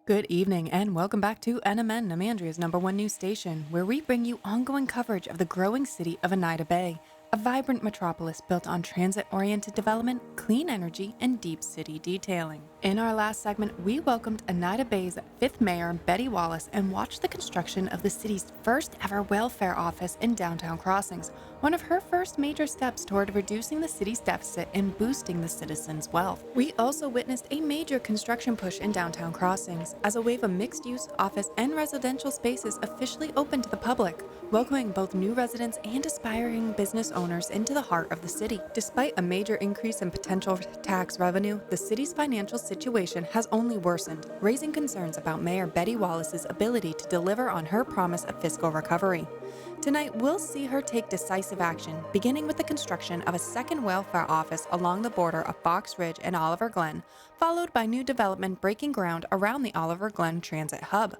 Good evening and welcome back to NMN, Namandria's #1 news station, where we bring you ongoing coverage of the growing city of Eneida Bay, a vibrant metropolis built on transit-oriented development, clean energy, and deep city detailing. In our last segment, we welcomed Eneida Bay's 5th mayor, Betty Wallace, and watched the construction of the city's first ever welfare office in downtown Crossings, one of her first major steps toward reducing the city's deficit and boosting the citizens' wealth. We also witnessed a major construction push in downtown Crossings as a wave of mixed-use office and residential spaces officially opened to the public, welcoming both new residents and aspiring business owners into the heart of the city. Despite a major increase in potential tax revenue, the city's financial situation has only worsened, raising concerns about Mayor Betty Wallace's ability to deliver on her promise of fiscal recovery. Tonight, we'll see her take decisive action, beginning with the construction of a second welfare office along the border of Fox Ridge and Oliver Glen, followed by new development breaking ground around the Oliver Glen Transit Hub.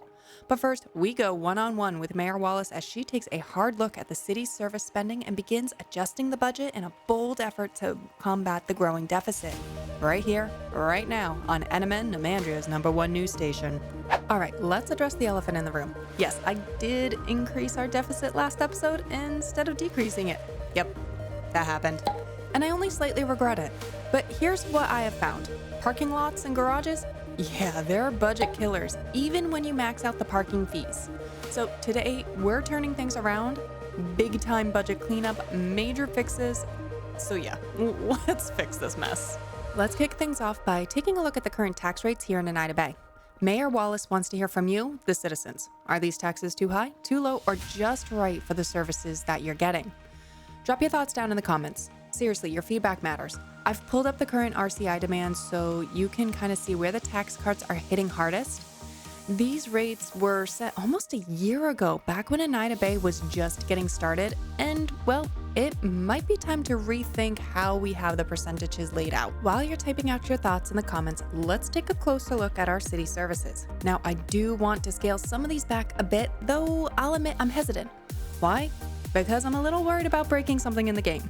But first, we go one-on-one with Mayor Wallace as she takes a hard look at the city's service spending and begins adjusting the budget in a bold effort to combat the growing deficit. Right here, right now, on NMN, Namandria's #1 news station. All right, let's address the elephant in the room. Yes, I did increase our deficit last episode instead of decreasing it. Yep, that happened. And I only slightly regret it. But here's what I have found. Parking lots and garages? Yeah, they're budget killers, even when you max out the parking fees. So today, we're turning things around. Big time budget cleanup, major fixes. So yeah, let's fix this mess. Let's kick things off by taking a look at the current tax rates here in Eneida Bay. Mayor Wallace wants to hear from you, the citizens. Are these taxes too high, too low, or just right for the services that you're getting? Drop your thoughts down in the comments. Seriously, your feedback matters. I've pulled up the current RCI demands so you can kind of see where the tax cuts are hitting hardest. These rates were set almost a year ago, back when Eneida Bay was just getting started, and well, it might be time to rethink how we have the percentages laid out. While you're typing out your thoughts in the comments, let's take a closer look at our city services. Now, I do want to scale some of these back a bit, though I'll admit I'm hesitant. Why? Because I'm a little worried about breaking something in the game.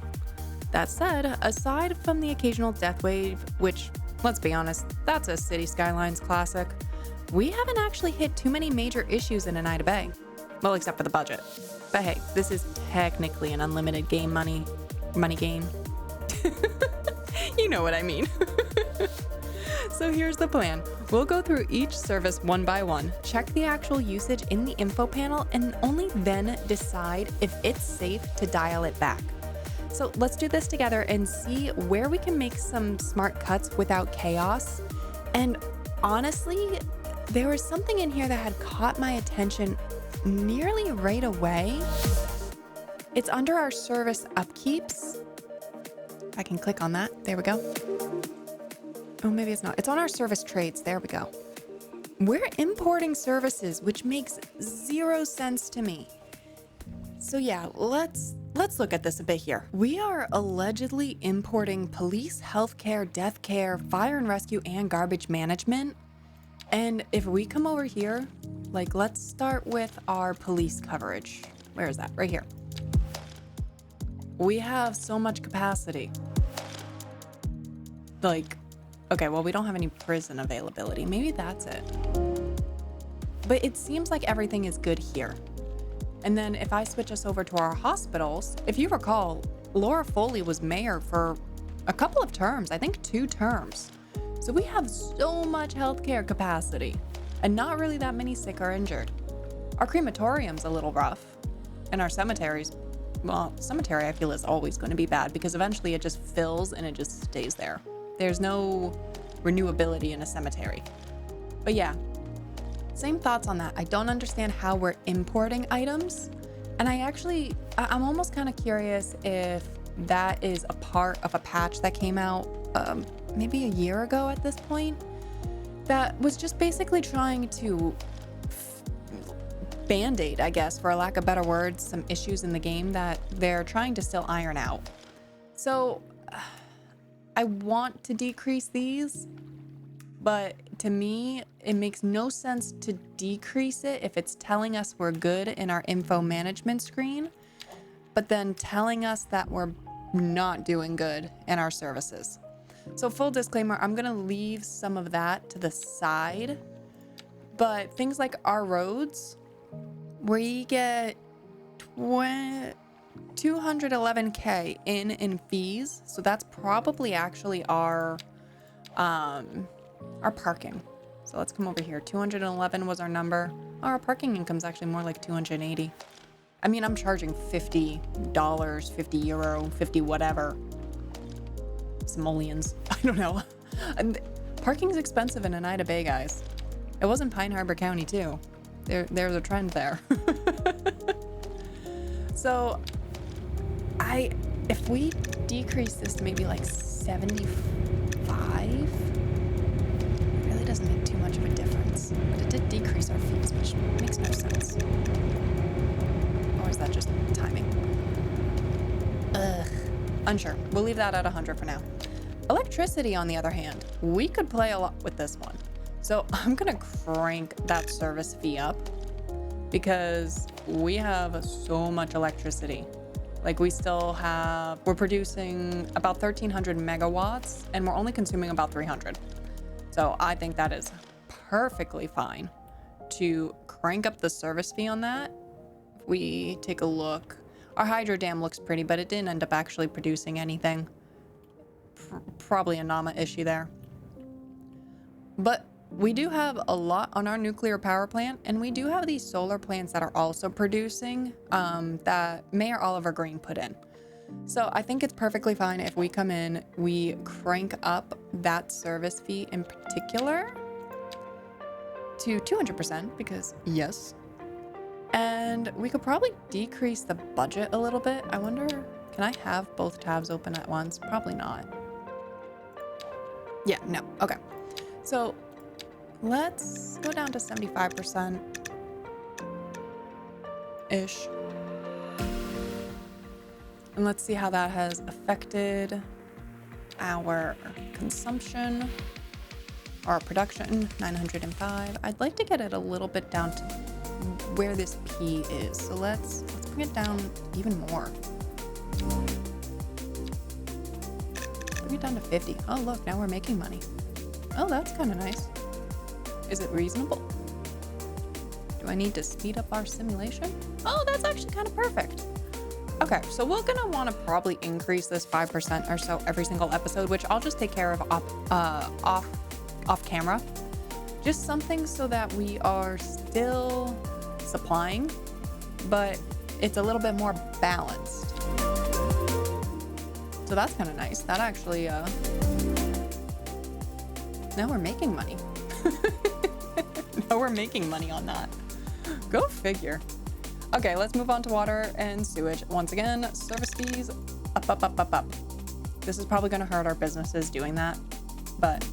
That said, aside from the occasional death wave, which, let's be honest, that's a City Skylines classic, we haven't actually hit too many major issues in Eneida Bay. Well, except for the budget. But hey, this is technically an unlimited money game. You know what I mean. So here's the plan. We'll go through each service one by one, check the actual usage in the info panel, and only then decide if it's safe to dial it back. So let's do this together and see where we can make some smart cuts without chaos. And honestly, there was something in here that had caught my attention nearly right away. It's under our service upkeeps. I can click on that. There we go. Oh, maybe it's not. It's on our service trades. There we go. We're importing services, which makes zero sense to me. So yeah, let's look at this a bit here. We are allegedly importing police, healthcare, death care, fire and rescue, and garbage management. And if we come over here, let's start with our police coverage. Where is that? Right here. We have so much capacity. Okay, well, we don't have any prison availability. Maybe that's it. But it seems like everything is good here. And then if I switch us over to our hospitals, if you recall, Laura Foley was mayor for a couple of terms, I think 2 terms. So we have so much healthcare capacity and not really that many sick or injured. Our crematorium's a little rough. And our cemeteries, well, cemetery I feel is always going to be bad because eventually it just fills and it just stays there. There's no renewability in a cemetery. But yeah, same thoughts on that. I don't understand how we're importing items. And I'm almost kind of curious if that is a part of a patch that came out maybe a year ago at this point, that was just basically trying to band-aid, I guess, for lack of better words, some issues in the game that they're trying to still iron out. So I want to decrease these, but to me, it makes no sense to decrease it if it's telling us we're good in our info management screen, but then telling us that we're not doing good in our services. So full disclaimer, I'm gonna leave some of that to the side But things like our roads, we get 211K in fees. So that's probably actually our parking. So let's come over here. 211 was our number. Our parking income's actually more like 280. I mean, I'm charging $50, 50 euro, 50 whatever. Simoleons. I don't know. And parking's expensive in Oneida Bay, guys. It was in Pine Harbor County too. There's a trend there. So if we decrease this to maybe like 75, it really doesn't make too much of a difference. But it did decrease our fees, which makes no sense. Or is that just timing? Ugh. Unsure. We'll leave that at 100 for now. Electricity, on the other hand, we could play a lot with this one. So I'm gonna crank that service fee up because we have so much electricity. Like we're producing about 1,300 megawatts and we're only consuming about 300. So I think that is perfectly fine to crank up the service fee on that. If we take a look, our hydro dam looks pretty, but it didn't end up actually producing anything. Probably a NAMA issue there. But we do have a lot on our nuclear power plant, and we do have these solar plants that are also producing that Mayor Oliver Glen put in. So I think it's perfectly fine if we come in, we crank up that service fee in particular to 200% because yes. And we could probably decrease the budget a little bit. I wonder, can I have both tabs open at once? Probably not. Yeah, no, okay. So let's go down to 75%-ish. And let's see how that has affected our consumption, our production, 905. I'd like to get it a little bit down to where this P is. So let's bring it down even more. Bring it down to 50. Oh, look, now we're making money. Oh, that's kind of nice. Is it reasonable? Do I need to speed up our simulation? Oh, that's actually kind of perfect. Okay, so we're gonna want to probably increase this 5% or so every single episode, which I'll just take care of off camera. Just something so that we are still supplying, but it's a little bit more balanced. So that's kind of nice. That actually, now we're making money. Now we're making money on that. Go figure. Okay, let's move on to water and sewage. Once again, service fees up. This is probably going to hurt our businesses doing that, but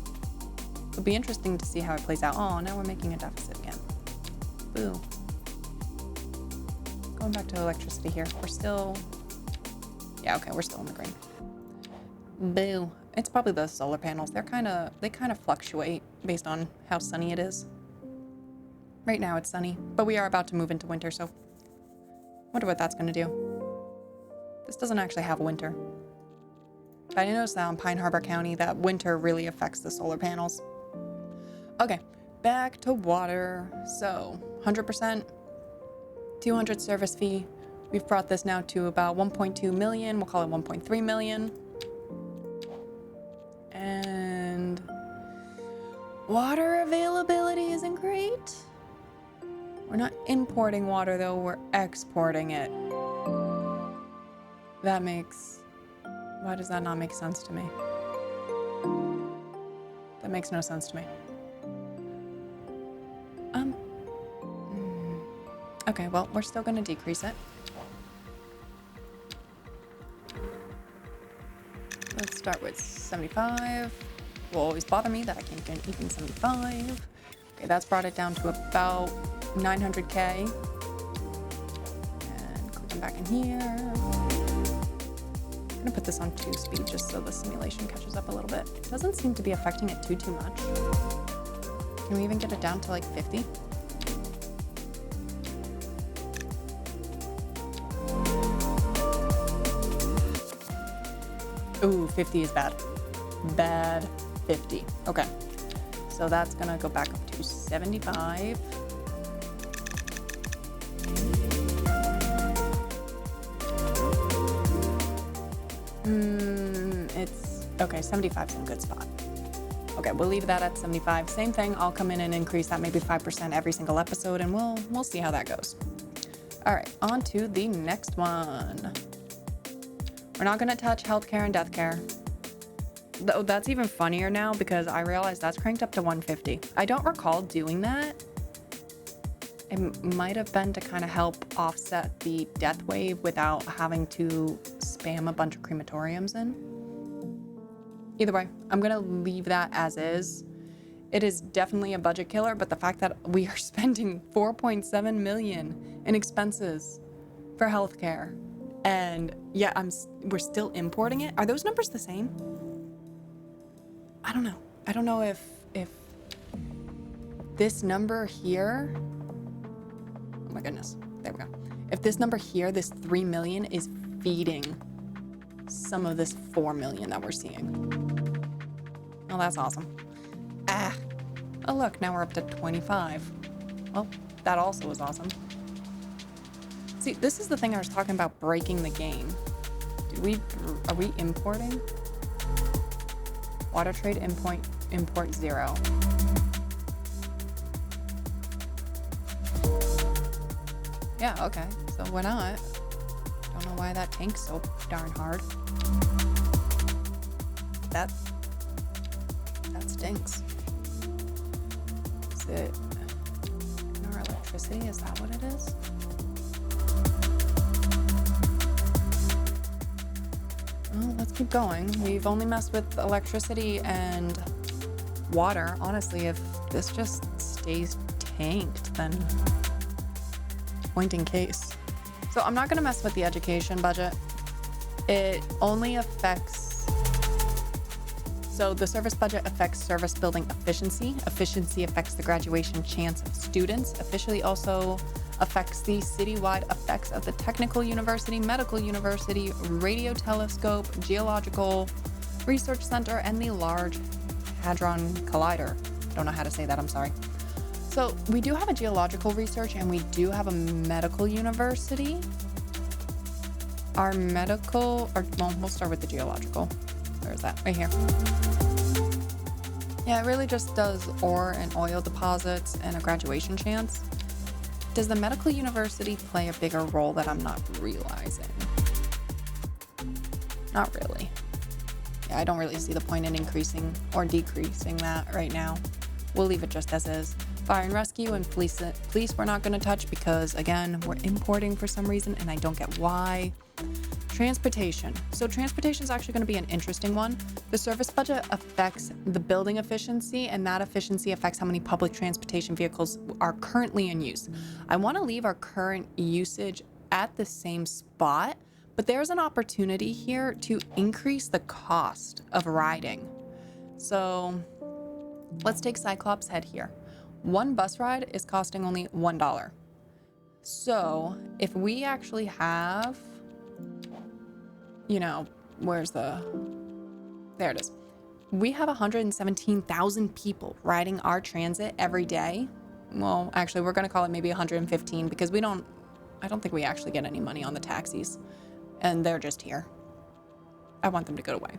it'll be interesting to see how it plays out. Oh, now we're making a deficit again. Boo. Going back to electricity here. We're still, yeah, okay, we're still in the green. Boo. It's probably the solar panels. They kind of fluctuate based on how sunny it is. Right now it's sunny, but we are about to move into winter, so wonder what that's going to do. This doesn't actually have winter. But I noticed that in Pine Harbor County that winter really affects the solar panels. Okay, back to water. So 100%, 200 service fee. We've brought this now to about 1.2 million. We'll call it 1.3 million. And water availability isn't great. We're not importing water though, we're exporting it. Why does that not make sense to me? That makes no sense to me. Okay, well, we're still gonna decrease it. Let's start with 75. Will always bother me that I can't get even 75. Okay, that's brought it down to about 900K. And clicking back in here. I'm gonna put this on 2 speed just so the simulation catches up a little bit. It doesn't seem to be affecting it too much. Can we even get it down to like 50? Ooh, 50 is bad. Bad 50. Okay. So that's gonna go back up to 75. It's okay. 75 is in a good spot. Okay, we'll leave that at 75. Same thing. I'll come in and increase that maybe 5% every single episode, and we'll see how that goes. All right, on to the next one. We're not gonna touch healthcare and deathcare. Though that's even funnier now because I realize that's cranked up to 150. I don't recall doing that. It might have been to kind of help offset the death wave without having to spam a bunch of crematoriums in. Either way, I'm gonna leave that as is. It is definitely a budget killer, but the fact that we are spending 4.7 million in expenses for healthcare, and yeah, we're still importing it. Are those numbers the same? I don't know. I don't know if this number here. Oh my goodness. There we go. If this number here, this 3 million, is feeding some of this 4 million that we're seeing. Oh, that's awesome. Oh look, now we're up to 25. Well, that also is awesome. See, this is the thing I was talking about, breaking the game. Are we importing? Water trade import 0. Yeah, okay, so why not? Don't know why that tanks so darn hard. That stinks. Is it in our electricity? Is that what it is? Well, let's keep going. We've only messed with electricity and water. Honestly, if this just stays tanked, then point in case. So I'm not going to mess with the education budget. It only affects... So the service budget affects service building efficiency. Efficiency affects the graduation chance of students. Officially also affects the citywide effects of the technical university, medical university, radio telescope, geological research center, and the Large Hadron Collider. Don't know how to say that, I'm sorry. So we do have a geological research and we do have a medical university. Well, we'll start with the geological. Where is that? Right here. Yeah, it really just does ore and oil deposits and a graduation chance. Does the medical university play a bigger role that I'm not realizing? Not really. Yeah, I don't really see the point in increasing or decreasing that right now. We'll leave it just as is. Fire and rescue and police we're not going to touch because, again, we're importing for some reason and I don't get why. Transportation. So transportation is actually going to be an interesting one. The service budget affects the building efficiency, and that efficiency affects how many public transportation vehicles are currently in use. I want to leave our current usage at the same spot, but there's an opportunity here to increase the cost of riding. So let's take Cyclops Head here. One bus ride is costing only $1. So if we actually have, there it is. We have 117,000 people riding our transit every day. Well, actually, we're going to call it maybe 115 because I don't think we actually get any money on the taxis. And they're just here. I want them to go away.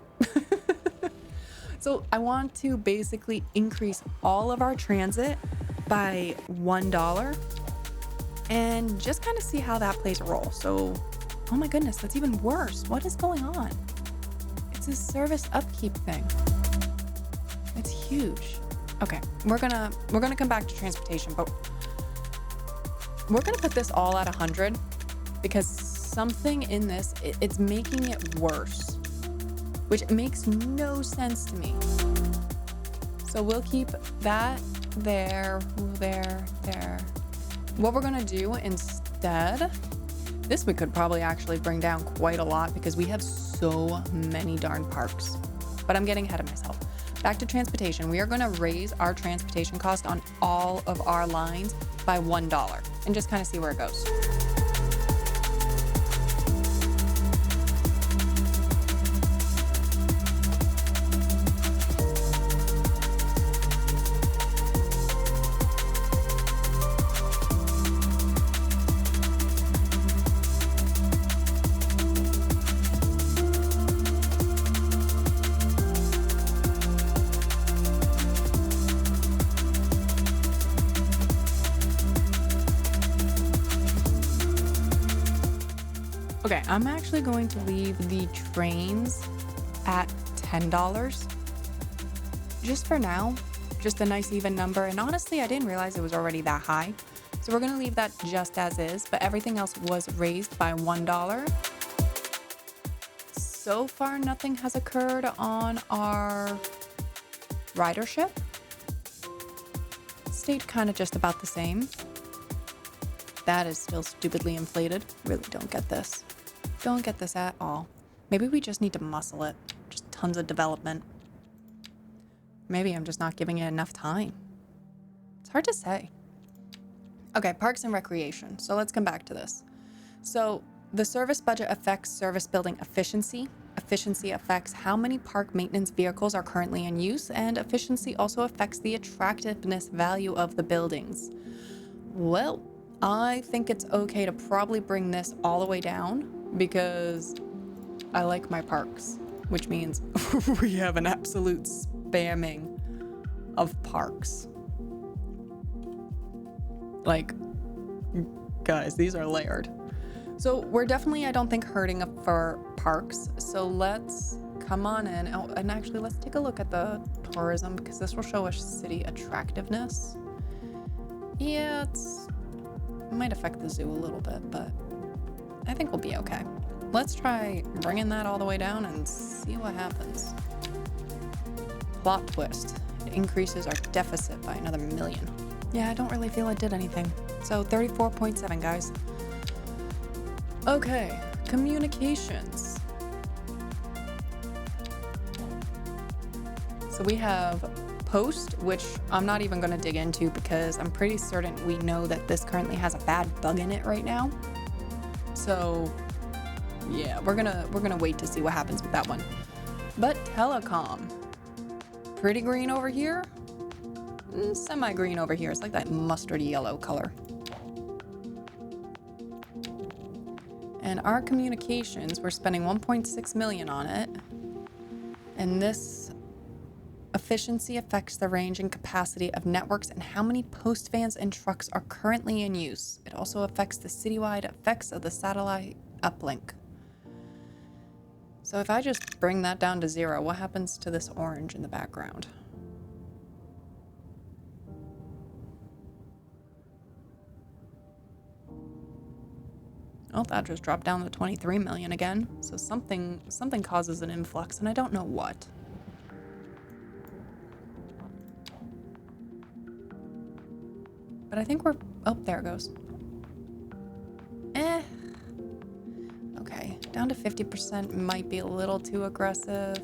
So I want to basically increase all of our transit by $1 and just kind of see how that plays a role. So, oh my goodness, that's even worse. What is going on? It's a service upkeep thing. It's huge. Okay, we're gonna come back to transportation, but we're gonna put this all at 100 because something in this, it's making it worse, which makes no sense to me. So we'll keep that there. What we're gonna do instead, this we could probably actually bring down quite a lot because we have so many darn parks, but I'm getting ahead of myself. Back to transportation. We are gonna raise our transportation cost on all of our lines by $1 and just kind of see where it goes. Okay, I'm actually going to leave the trains at $10. Just for now, just a nice even number. And honestly, I didn't realize it was already that high. So we're gonna leave that just as is, but everything else was raised by $1. So far, nothing has occurred on our ridership. Stayed kind of just about the same. That is still stupidly inflated. Really don't get this. Don't get this at all. Maybe we just need to muscle it. Just tons of development. Maybe I'm just not giving it enough time. It's hard to say. Okay, parks and recreation. So let's come back to this. So the service budget affects service building efficiency. Efficiency affects how many park maintenance vehicles are currently in use, and efficiency also affects the attractiveness value of the buildings. Well, I think it's okay to probably bring this all the way down because I like my parks, which means we have an absolute spamming of parks. Like, guys, these are layered. So we're definitely, I don't think, hurting for parks. So let's come on in. Oh, and actually, let's take a look at the tourism because this will show us city attractiveness. Yeah, it might affect the zoo a little bit, but I think we'll be okay. Let's try bringing that all the way down and see what happens. Plot twist. It increases our deficit by another $1 million. Yeah, I don't really feel it did anything. So 34.7, guys. Okay, communications. So we have post, which I'm not even going to dig into because I'm pretty certain we know that this currently has a bad bug in it right now. So yeah, we're gonna wait to see what happens with that one. But telecom, pretty green over here, semi-green over here. It's like that mustard yellow color. And our communications, we're spending 1.6 million on it. And this efficiency affects the range and capacity of networks and how many post vans and trucks are currently in use. It also affects the citywide effects of the satellite uplink. So if I just bring that down to 0, what happens to this orange in the background? Oh, that just dropped down to 23 million again. So something causes an influx, and I don't know what. But I think we're... Oh, there it goes. Okay, down to 50% might be a little too aggressive.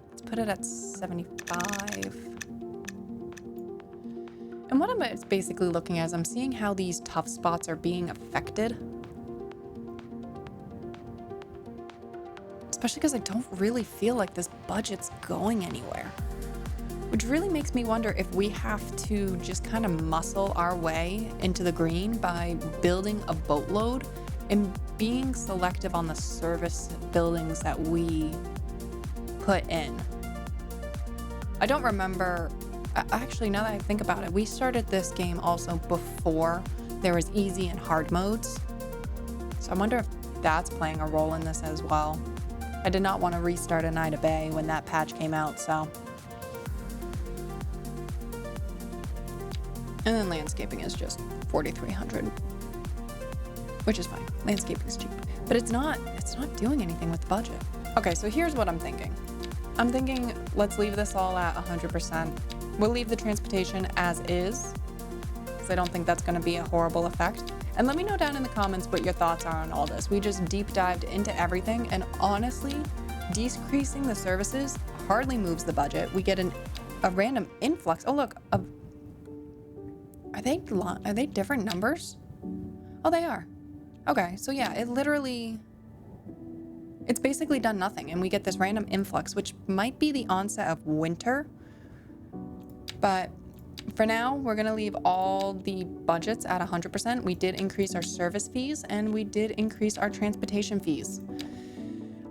Let's put it at 75. And what I'm basically looking at is I'm seeing how these tough spots are being affected. Especially because I don't really feel like this budget's going anywhere. Which really makes me wonder if we have to just kind of muscle our way into the green by building a boatload and being selective on the service buildings that we put in. I don't remember, actually now that I think about it, we started this game also before there was easy and hard modes. So I wonder if that's playing a role in this as well. I did not want to restart Eneida Bay when that patch came out, so. And then landscaping is just 4,300, which is fine. Landscaping is cheap, but it's not doing anything with the budget. Okay, so here's what I'm thinking. I'm thinking let's leave this all at 100%. We'll leave the transportation as is, because I don't think that's going to be a horrible effect. And let me know down in the comments what your thoughts are on all this. We just deep dived into everything, and honestly, decreasing the services hardly moves the budget. We get a random influx. Oh look, are they different numbers? Oh, they are. Okay, so yeah, it's basically done nothing, and we get this random influx, which might be the onset of winter. But for now, we're gonna leave all the budgets at 100%. We did increase our service fees, and we did increase our transportation fees.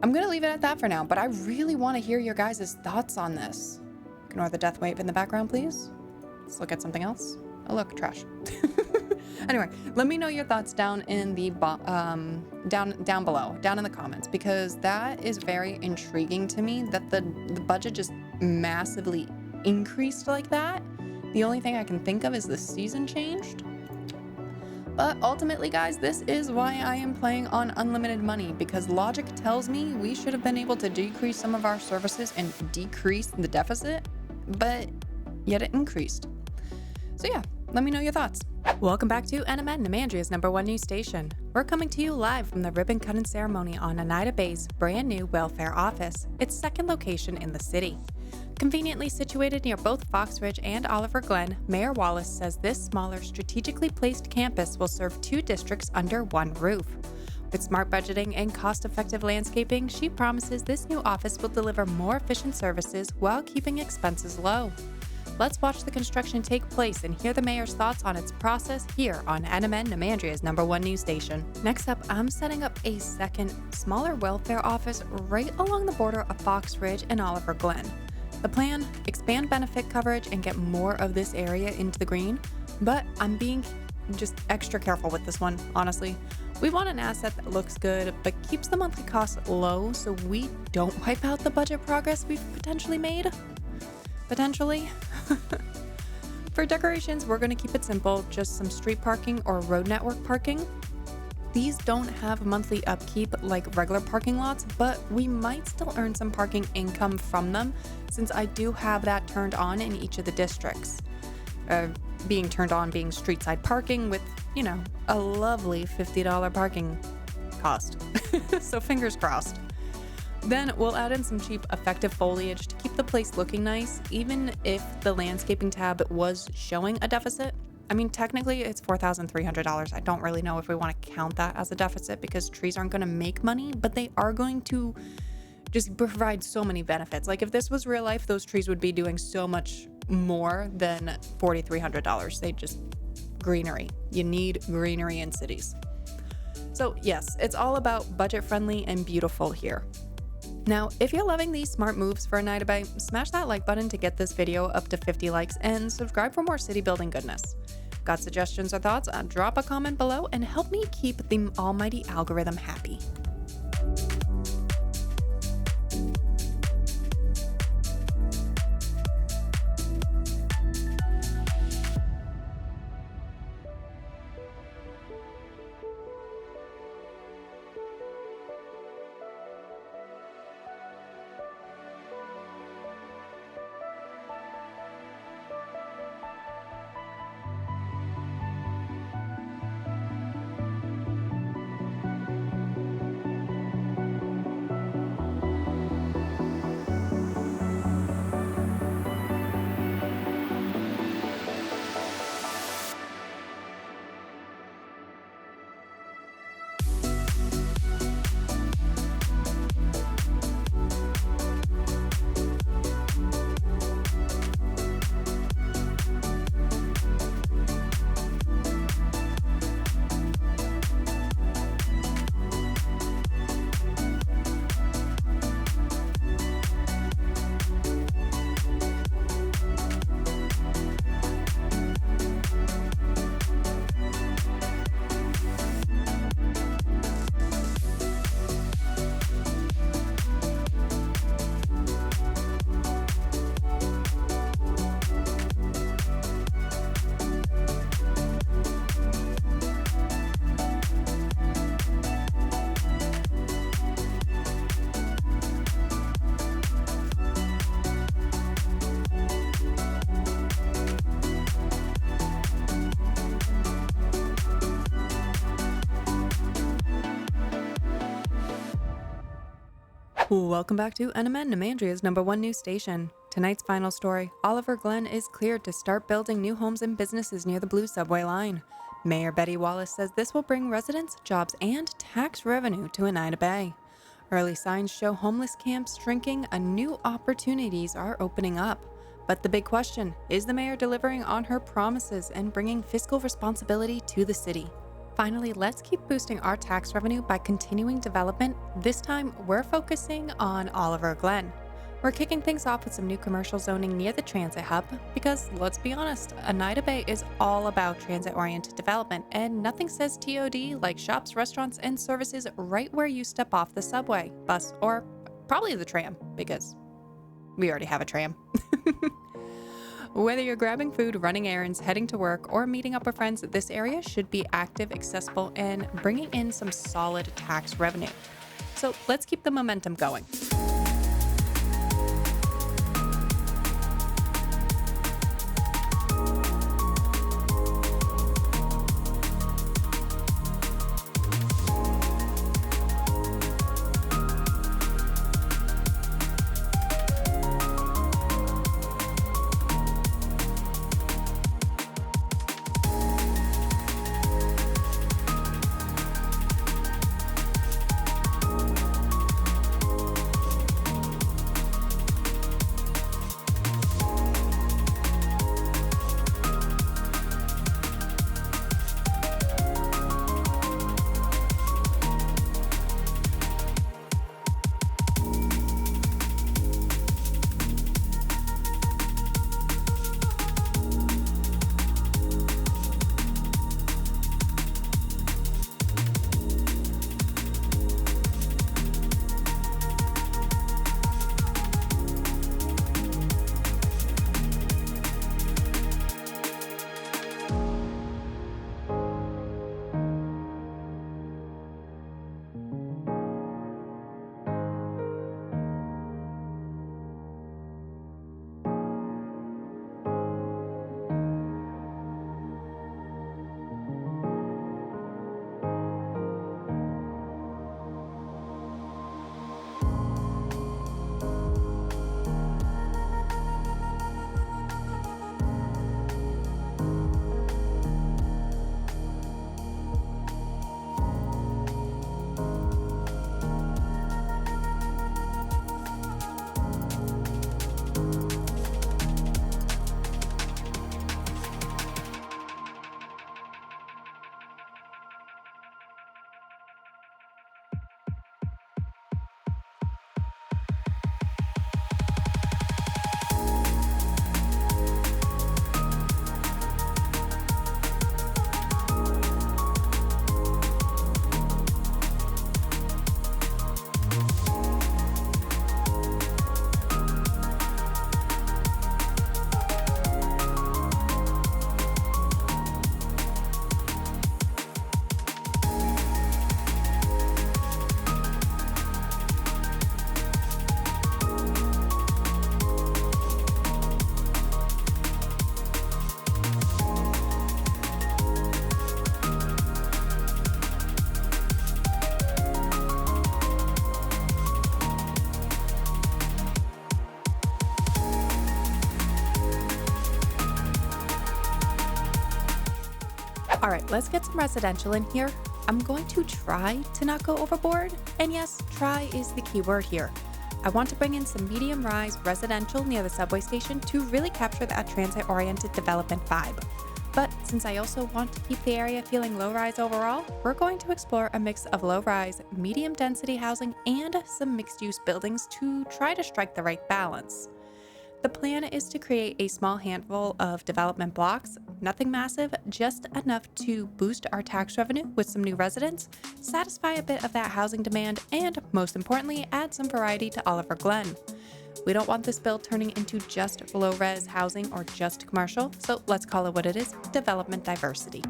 I'm gonna leave it at that for now, but I really wanna hear your guys' thoughts on this. Ignore the death wave in the background, please. Let's look at something else. Oh look, trash. Anyway, let me know your thoughts down in the down below, down in the comments, because that is very intriguing to me that the budget just massively increased like that. The only thing I can think of is the season changed. But ultimately, guys, this is why I am playing on unlimited money, because logic tells me we should have been able to decrease some of our services and decrease the deficit, but yet it increased. So yeah, let me know your thoughts. Welcome back to NMN, Namandria's #1 news station. We're coming to you live from the ribbon cutting ceremony on Eneida Bay's brand new welfare office, its second location in the city. Conveniently situated near both Fox Ridge and Oliver Glen, Mayor Wallace says this smaller, strategically placed campus will serve 2 districts under one roof. With smart budgeting and cost-effective landscaping, she promises this new office will deliver more efficient services while keeping expenses low. Let's watch the construction take place and hear the mayor's thoughts on its process here on NMN, Namandria's #1 news station. Next up, I'm setting up a second, smaller welfare office right along the border of Fox Ridge and Oliver Glen. The plan, expand benefit coverage and get more of this area into the green, but I'm being just extra careful with this one, honestly. We want an asset that looks good, but keeps the monthly costs low so we don't wipe out the budget progress we've potentially made. Potentially. For decorations, we're going to keep it simple, just some street parking or road network parking. These don't have monthly upkeep like regular parking lots, but we might still earn some parking income from them since I do have that turned on in each of the districts. Being turned on being street side parking with, a lovely $50 parking cost. So fingers crossed. Then we'll add in some cheap effective foliage to keep the place looking nice, even if the landscaping tab was showing a deficit. I mean, technically it's $4,300. I don't really know if we want to count that as a deficit because trees aren't going to make money, but they are going to just provide so many benefits. Like if this was real life, those trees would be doing so much more than $4,300. They just greenery. You need greenery in cities. So yes, it's all about budget friendly and beautiful here. Now, if you're loving these smart moves for Eneida Bay, smash that like button to get this video up to 50 likes and subscribe for more city building goodness. Got suggestions or thoughts? Drop a comment below and help me keep the almighty algorithm happy. Welcome back to NMN, Namandria's #1 news station. Tonight's final story, Oliver Glen is cleared to start building new homes and businesses near the Blue Subway line. Mayor Betty Wallace says this will bring residents, jobs, and tax revenue to Eneida Bay. Early signs show homeless camps shrinking and new opportunities are opening up. But the big question, is the mayor delivering on her promises and bringing fiscal responsibility to the city? Finally, let's keep boosting our tax revenue by continuing development. This time, we're focusing on Oliver Glen. We're kicking things off with some new commercial zoning near the transit hub because, let's be honest, Oneida Bay is all about transit-oriented development, and nothing says TOD like shops, restaurants, and services right where you step off the subway, bus, or probably the tram, because we already have a tram. Whether you're grabbing food, running errands, heading to work, or meeting up with friends, this area should be active, accessible, and bringing in some solid tax revenue. So let's keep the momentum going. All right, let's get some residential in here. I'm going to try to not go overboard. And yes, try is the key word here. I want to bring in some medium-rise residential near the subway station to really capture that transit-oriented development vibe. But since I also want to keep the area feeling low-rise overall, we're going to explore a mix of low-rise, medium-density housing, and some mixed-use buildings to try to strike the right balance. The plan is to create a small handful of development blocks, nothing massive, just enough to boost our tax revenue with some new residents, satisfy a bit of that housing demand, and most importantly, add some variety to Oliver Glen. We don't want this build turning into just low-res housing or just commercial, so let's call it what it is, development diversity.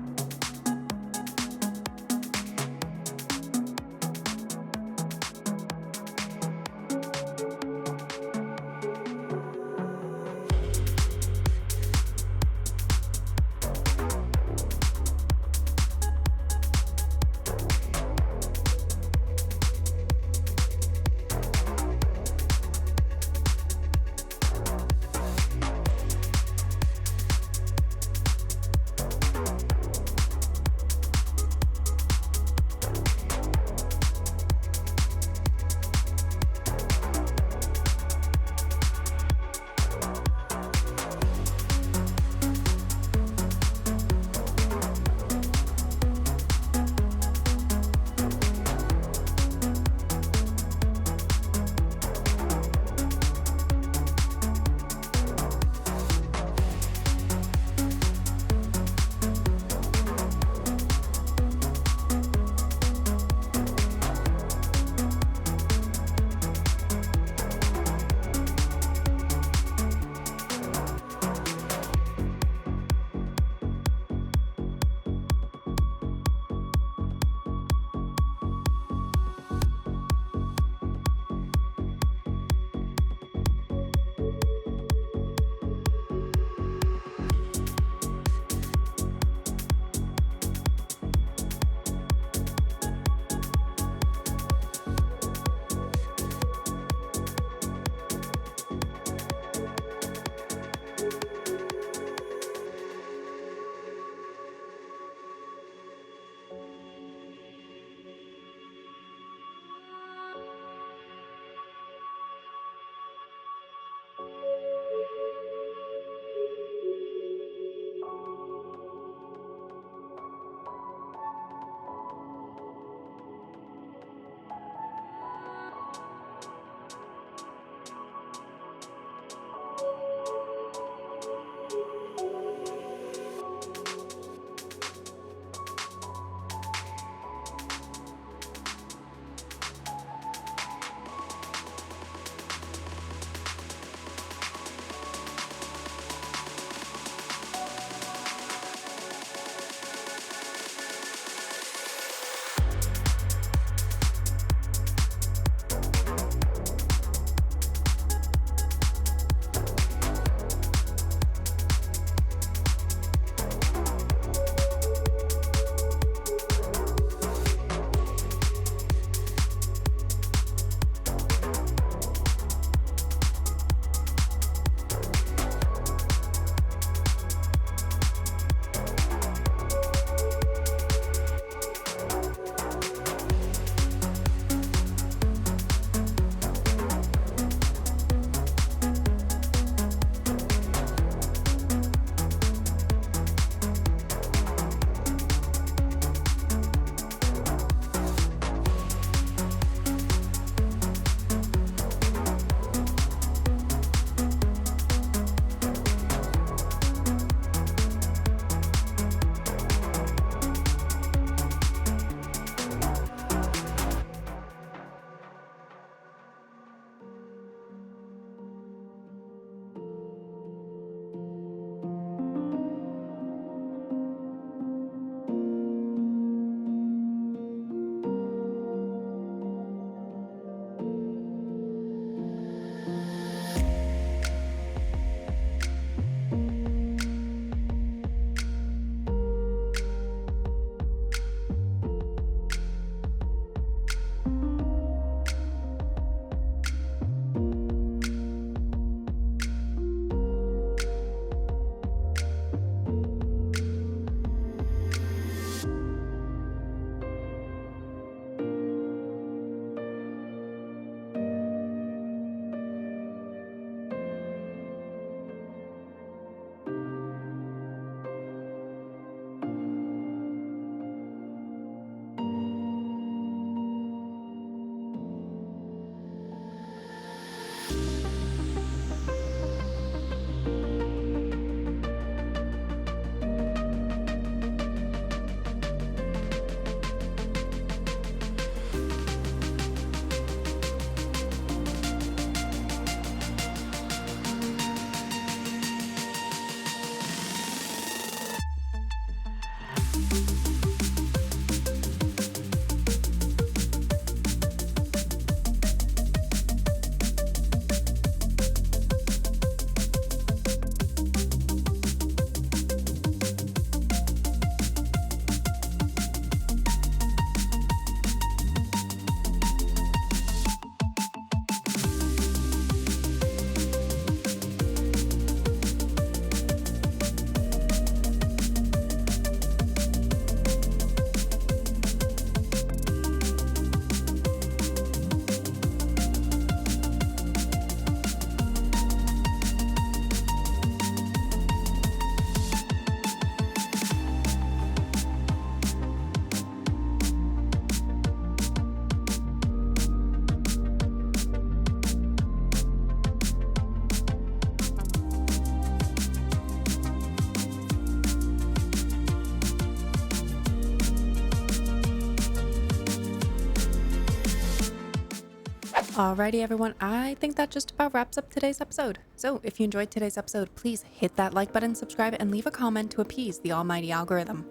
Alrighty, everyone, I think that just about wraps up today's episode. So if you enjoyed today's episode, please hit that like button, subscribe, and leave a comment to appease the almighty algorithm.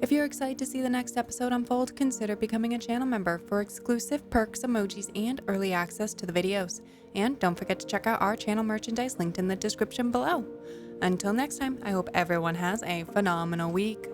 If you're excited to see the next episode unfold, consider becoming a channel member for exclusive perks, emojis, and early access to the videos. And don't forget to check out our channel merchandise linked in the description below. Until next time, I hope everyone has a phenomenal week.